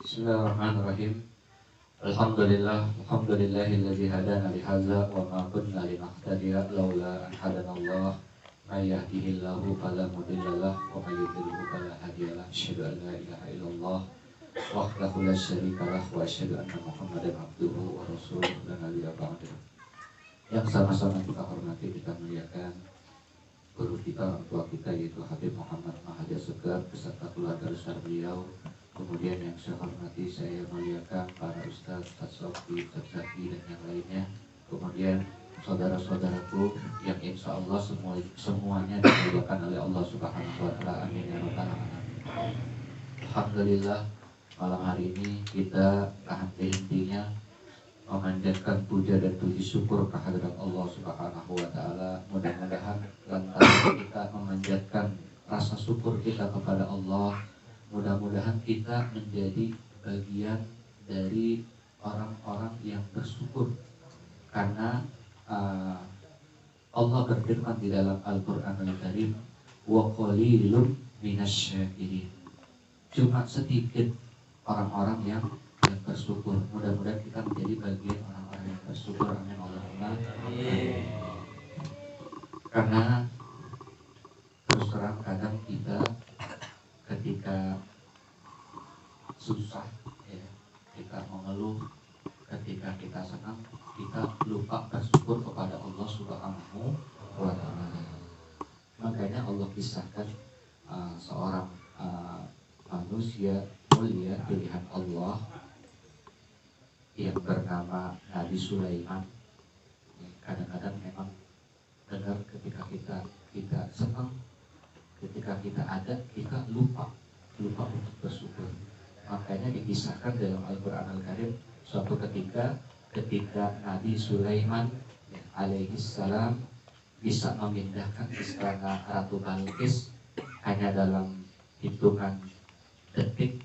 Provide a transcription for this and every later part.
Bismillahirrahmanirrahim. Alhamdulillahilladzi hadana lihadza wa ma kunna linahtadiya laula an hadanallah. May yahdihillahu fala mudhillalah wa may yudhlilhu fala hadiyalah. Asyhadu an la ilaha illallah wahdahu la syarikalah wa asyhadu anna Muhammadan abduhu wa rasuluhu la nabiyya ba'dahu. Yang sama-sama kita hormati, kita muliakan guru kita, orang tua kita, yaitu Habib Muhammad Mahathir Segar beserta keluarga besar beliau. Kemudian yang saya hormati, saya muliakan para ustadz, Ustadz Sofi, Ustadz Zaki, dan yang lainnya. Kemudian saudara-saudaraku yang insya Allah semuanya dimuliakan oleh Allah Subhanahu Wa Taala. Amin ya rabbal alamin. Alhamdulillah, malam hari ini kita henti-hentinya memanjatkan puja dan puji syukur kehadirat Allah Subhanahu Wa Taala. Mudah-mudahan lantaran kita memanjatkan rasa syukur kita kepada Allah, mudah-mudahan kita menjadi bagian dari orang-orang yang bersyukur. Karena Allah berfirman di dalam Al-Qur'anul Karim, wa qalilun minasyakirin. Cuma sedikit orang-orang yang bersyukur. Mudah-mudahan kita menjadi bagian orang-orang yang bersyukur. Amin Allahumma amin. Karena terus terang kadang kita ketika susah, ya, kita mengeluh, ketika kita senang, kita lupa bersyukur kepada Allah Subhanahu wa Ta'ala. Makanya Allah kisahkan seorang manusia mulia pilihan Allah yang bernama Nabi Sulaiman. Kadang-kadang memang benar ketika kita senang, ketika kita ada, kita lupa untuk bersyukur. Makanya dikisahkan dalam Al-Quran Al-Karim suatu ketika Nabi Sulaiman alaihi salam bisa memindahkan istana Ratu Balqis hanya dalam hitungan detik,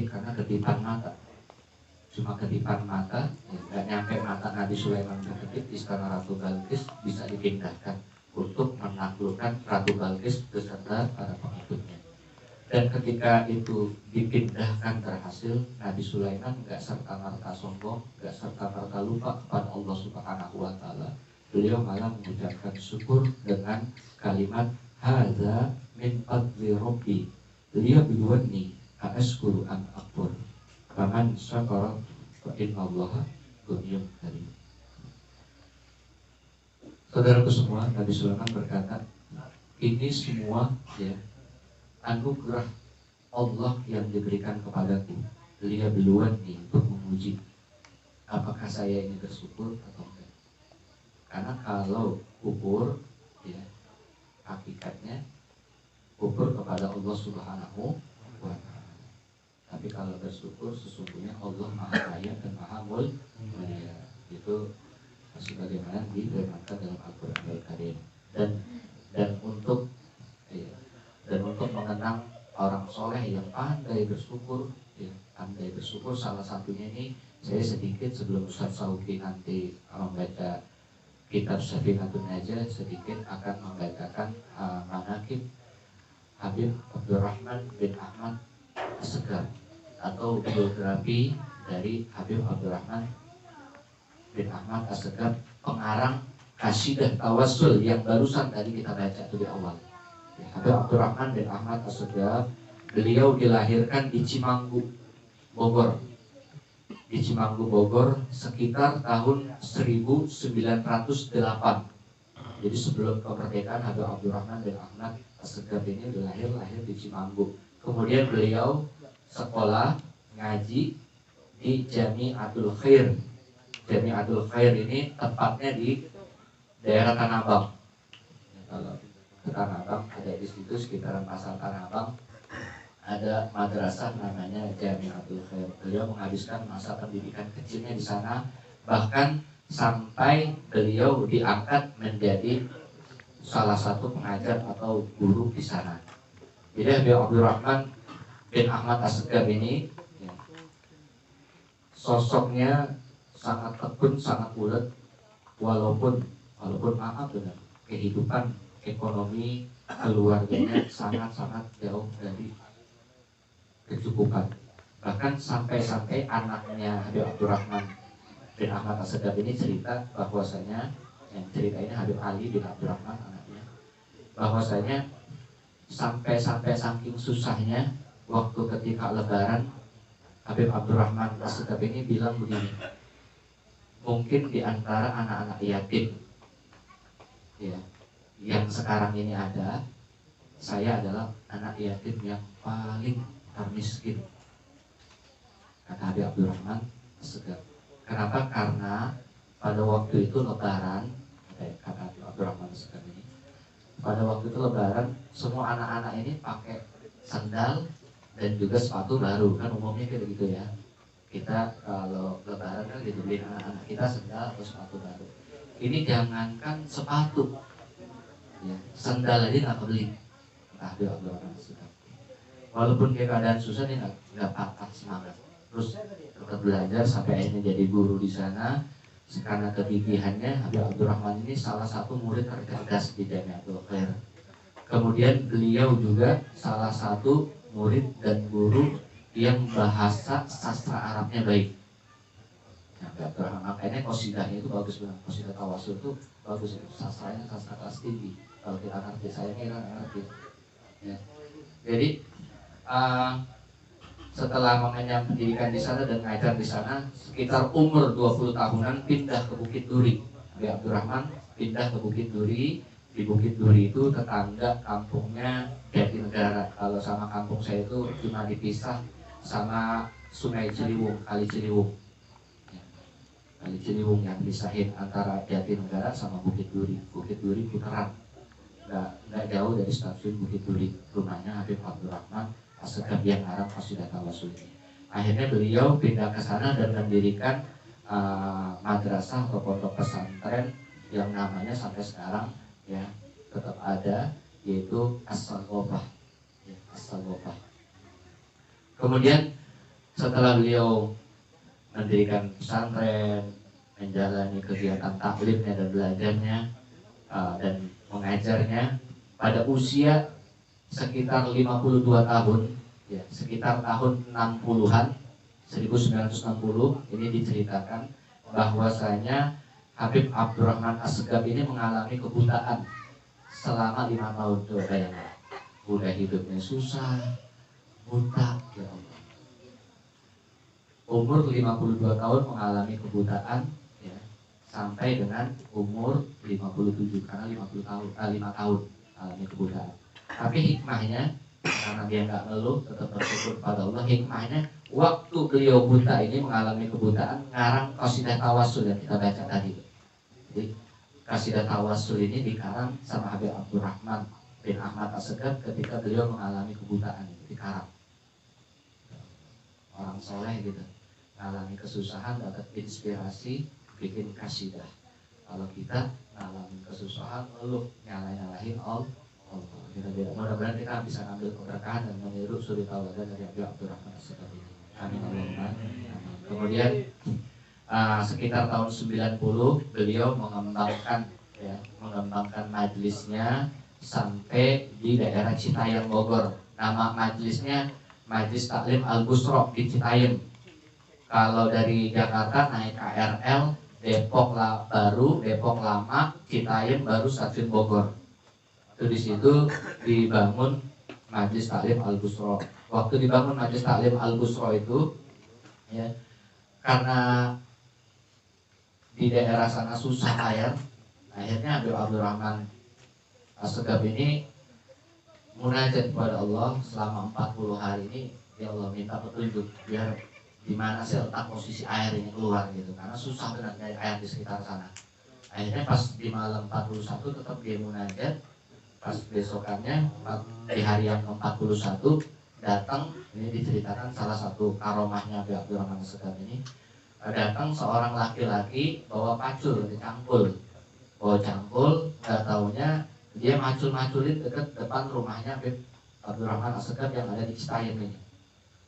karena kedipan mata. Cuma kedipan mata, nggak nyampe mata Nabi Sulaiman berkedip, istana Ratu Balqis bisa dipindahkan untuk menaklukkan Ratu Balqis beserta para pengikutnya. Dan ketika itu dipindahkan berhasil, Nabi Sulaiman nggak serta-merta sombong, nggak serta-merta lupa kepada Allah Subhanahu Wa Taala. Beliau malah mengucapkan syukur dengan kalimat hadza min fadli rabbi liyabluwani aashkuru am akfur. Faman syakara fa innallaha ghaniyyun karim. Saudaraku semua, Nabi Sulaiman berkata, ini semua ya anugerah Allah yang diberikan kepadaku. Liyabluwani, untuk menguji apakah saya ini bersyukur atau enggak. Karena kalau kufur, ya hakikatnya kufur kepada Allah Subhanahu wa Ta'ala. Tapi kalau bersyukur, sesungguhnya Allah Maha Kaya dan Maha Mulia. Itu sebagaimana difirmankan dalam Al-Quran Al-Karim. Dan untuk mengenang orang soleh yang pandai bersyukur, salah satunya ini saya sedikit sebelum Ustaz Sauki nanti membaca kitab Safinatun Najah, sedikit akan membacakan manaqib Habib Abdurrahman bin Ahmad As-Segar atau biografi dari Habib Abdurrahman bin Ahmad As-Segar, pengarang Qasidah Tawassul yang barusan tadi kita baca itu di awal. Habib Abdurrahman bin Ahmad As-Segar, beliau dilahirkan di Cimanggu, Bogor. Di Cimanggu, Bogor sekitar tahun 1908. Jadi sebelum kemerdekaan, Habib Abdurrahman bin Ahmad As-Segar ini lahir di Cimanggu. Kemudian beliau sekolah ngaji di Jami'atul Khair. Jami'atul Khair ini tepatnya di daerah Tanah Abang. Kalau ke Tanah Abang ada di situ sekitaran pasar Tanah Abang ada madrasah namanya Jami'atul Khair. Beliau menghabiskan masa pendidikan kecilnya di sana, bahkan sampai beliau diangkat menjadi salah satu pengajar atau guru di sana. Jadi Habib Abdurrahman bin Ahmad As-Segar ini sosoknya sangat tekun, sangat ulet, walaupun maaf benar, kehidupan ekonomi keluarganya sangat-sangat jauh dari kecukupan. Bahkan sampai-sampai anaknya Habib Abdurrahman bin Ahmad As-Segaf ini cerita bahwasanya, yang cerita ini Habib Ali bin Abdurrahman anaknya, bahwasanya sampai-sampai saking susahnya waktu ketika lebaran Habib Abdurrahman As-Segaf ini bilang begini, mungkin di antara anak-anak yatim ya yang sekarang ini ada, saya adalah anak yatim yang paling termiskin, kata Habib Abdurrahman As-Segaf. Kenapa? Karena pada waktu itu lebaran, kata Habib Abdurrahman As-Segaf ini, pada waktu itu lebaran semua anak-anak ini pakai sandal dan juga sepatu baru, kan umumnya kayak gitu ya. Kita kalau lebaran kan dibeliin anak-anak kita sandal atau sepatu baru. Ini jangankan sepatu ya, sandal aja nggak kebeli, kata Habib Abdurrahman As-Segaf. Walaupun dia keadaan susah, dia nggak patah semangat, terus tetap belajar sampai akhirnya jadi guru di sana. Karena kegigihannya, Habib Abdurrahman ini salah satu murid tercerdas di Jamiatul Khair. Kemudian beliau juga salah satu murid dan guru yang bahasa sastra Arabnya baik. Nah, Habib Abdurrahman, makanya qasidahnya itu bagus banget. Qasidah Tawassul itu bagus, itu sastranya sastra kelas tinggi. Kalau kita ngerti, saya kira ngerti ya. Jadi setelah mengenyam pendidikan di sana dan ngajar di sana, sekitar umur 20 tahunan pindah ke Bukit Duri. Habib Abdurrahman pindah ke Bukit Duri. Di Bukit Duri itu tetangga kampungnya Jatinegara. Kalau sama kampung saya itu cuma dipisah sama Sungai Ciliwung, Kali Ciliwung. Kali Ciliwung yang pisahin antara Jatinegara sama Bukit Duri. Bukit Duri putaran, nggak jauh dari stasiun Bukit Duri rumahnya Habib Abdurrahman As-Segaf yang ngarang Qasidah Tawassul ini. Akhirnya beliau pindah ke sana dan mendirikan madrasah atau pondok pesantren yang namanya sampai sekarang ya tetap ada, yaitu As-Saghofah ya, As-Saghofah. Kemudian setelah beliau mendirikan pesantren, menjalani kegiatan taklimnya dan belajarnya dan mengajarnya, pada usia sekitar 52 tahun ya, sekitar tahun 60-an 1960 ini diceritakan bahwasanya Habib Abdurrahman As-Segaf ini mengalami kebutaan selama 5 tahun. Coba bayangkan, udah hidupnya susah, buta ya Allah. Umur 52 tahun mengalami kebutaan ya, sampai dengan umur 57, karena 5 tahun mengalami kebutaan. Tapi hikmahnya, karena dia nggak ngeluh, tetap bersyukur pada Allah. Hikmahnya, waktu beliau buta ini mengalami kebutaan, ngarang Qasidah Tawassul yang kita baca tadi. Jadi Qasidah Tawassul ini dikarang sama Habib Abdurrahman bin Ahmad As-Segaf ketika beliau mengalami kebutaan, dikarang. Orang soleh gitu, mengalami kesusahan, dapat inspirasi, bikin qasidah. Kalau kita mengalami kesusahan, ngeluh, nyalahin Allah. Mudah-mudahan kita bisa ambil keberkahan dan meniru suri tauladan dari Habib Abdurrahman As-Segaf ini. Amin. Kemudian sekitar tahun 90 beliau mengembangkan majelisnya sampai di daerah Citayam Bogor. Nama majelisnya Majelis Taklim Al-Busro di Citayam. Kalau dari Jakarta naik KRL Depok baru, Depok Lama, Citayam baru stasiun Bogor. Itu di situ dibangun Majelis Taklim Al-Busro. Waktu dibangun Majelis Taklim Al-Busro itu ya, karena di daerah sana susah air, akhirnya Habib Abdurrahman As-Segaf ini munajat kepada Allah selama 40 hari ini. Ya Allah, minta petunjuk biar di mana sih letak posisi air ini keluar gitu, karena susah benar dari air di sekitar sana. Akhirnya pas di malam 41 tetap dia munajat. Pas besokannya di hari yang ke-41 datang, ini diceritakan salah satu karomahnya Habib Abdurrahman As-Segaf ini, datang seorang laki-laki bawa pacul, bawa cangkul, nggak taunya dia macul-maculin dekat depan rumahnya Habib Abdurrahman As-Segaf yang ada di Citayam ini.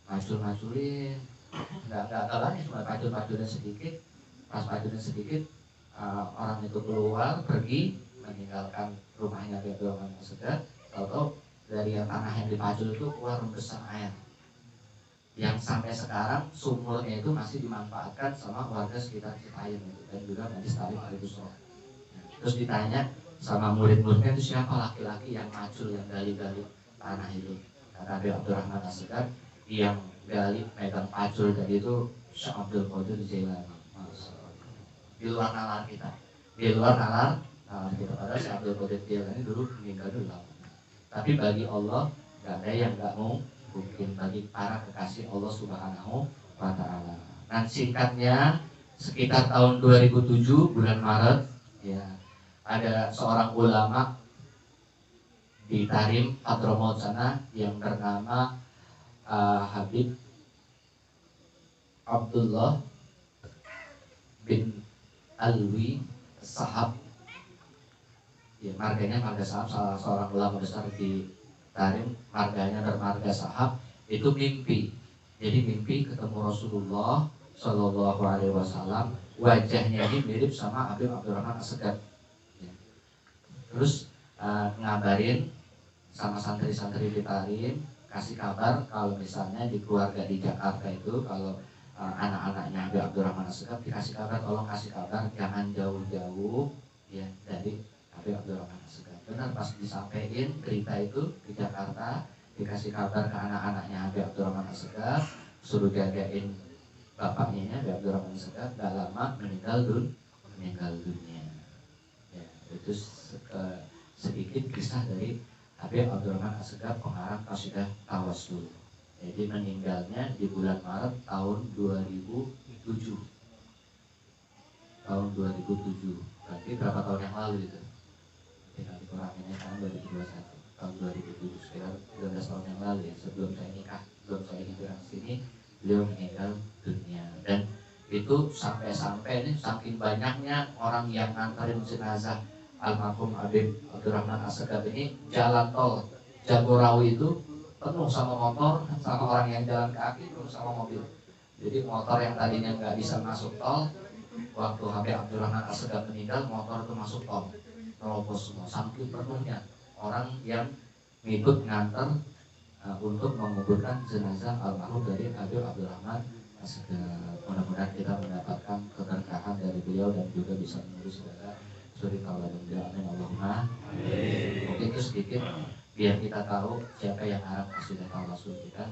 Macul-maculin, nggak tahu, cuma pacul-maculin sedikit. Pas paculin sedikit, orang itu keluar pergi meninggalkan rumahnya Habib Abdurrahman As-Segaf. Tahu-tahu dari yang tanah yang dipacul itu keluar rembesan air. yang sampai sekarang sumurnya itu masih dimanfaatkan sama warga sekitar Citayam itu, dan juga Majelis Ta'lim Al-Busra. Terus ditanya sama murid-muridnya itu siapa laki-laki yang macul, yang gali-gali tanah itu. Kata Habib Abdurrahman As-Segaf, yang gali megang pacul tadi itu Syekh Abdul Qadir Jailani. Di luar nalar kita, di luar nalar kita. Padahal Syekh Abdul Qadir Jailani dulu meninggal dulu lama. Tapi bagi Allah gak ada yang gak mau mungkin, bagi para kekasih Allah Subhanahu wa Ta'ala. Nah, singkatnya sekitar tahun 2007 bulan Maret ya, ada seorang ulama di Tarim Hadramaut sana yang bernama Habib Abdullah bin Alwi Sahab ya, marganya marga Sahab, salah seorang ulama besar di Tarim, marganya Dermarga Sahab. Itu mimpi, jadi mimpi ketemu Rasulullah Shallallahu Alaihi Wasallam, wajahnya ini mirip sama Habib Abdurrahman As-Segaf ya. Terus ngabarin sama santri-santri di Tarim, kasih kabar kalau misalnya di keluarga di Jakarta itu kalau anak-anaknya Habib Abdurrahman As-Segaf dikasih kabar, tolong kasih kabar jangan jauh-jauh ya dari Habib Abdurrahman As-Segaf. Benar, pas disampaikan berita itu di Jakarta, dikasih kabar ke anak-anaknya Habib Abdurrahman As-Segaf, suruh jagain bapaknya Habib Abdurrahman As-Segaf, gak lama meninggal dunia ya. Itu sedikit kisah dari Habib Abdurrahman As-Segaf, pengarang qasidah Tawassul. Jadi meninggalnya di bulan Maret tahun 2007. Tahun 2007. Berarti berapa tahun yang lalu itu? Tinggal dikuranginnya tahun 2021. Tahun 2007, sekitar 13 tahun yang lalu ya, sebelum saya nikah, sebelum saya hijrah sini, beliau meninggal dunia. Dan itu sampai-sampai ini saking banyaknya orang yang nganterin jenazah almarhum Habib Abdurrahman As-Segaf ini, jalan tol Jagorawi itu penuh sama motor, sama orang yang jalan kaki, penuh sama mobil. Jadi motor yang tadinya nggak bisa masuk tol, waktu Habib Abdurrahman As-Segaf meninggal, motor itu masuk tol, terobos semua. Saking penuhnya orang yang ngikut nganter untuk menguburkan jenazah almarhum dari Habib Abdurrahman As-Segaf. Mudah-mudahan kita mendapatkan keberkahan dari beliau dan juga bisa mengurus segala suri taulah dan beliau. Amin Allahumma. Mungkin itu sedikit biar kita tahu siapa yang arang qasidah Tawassul kita.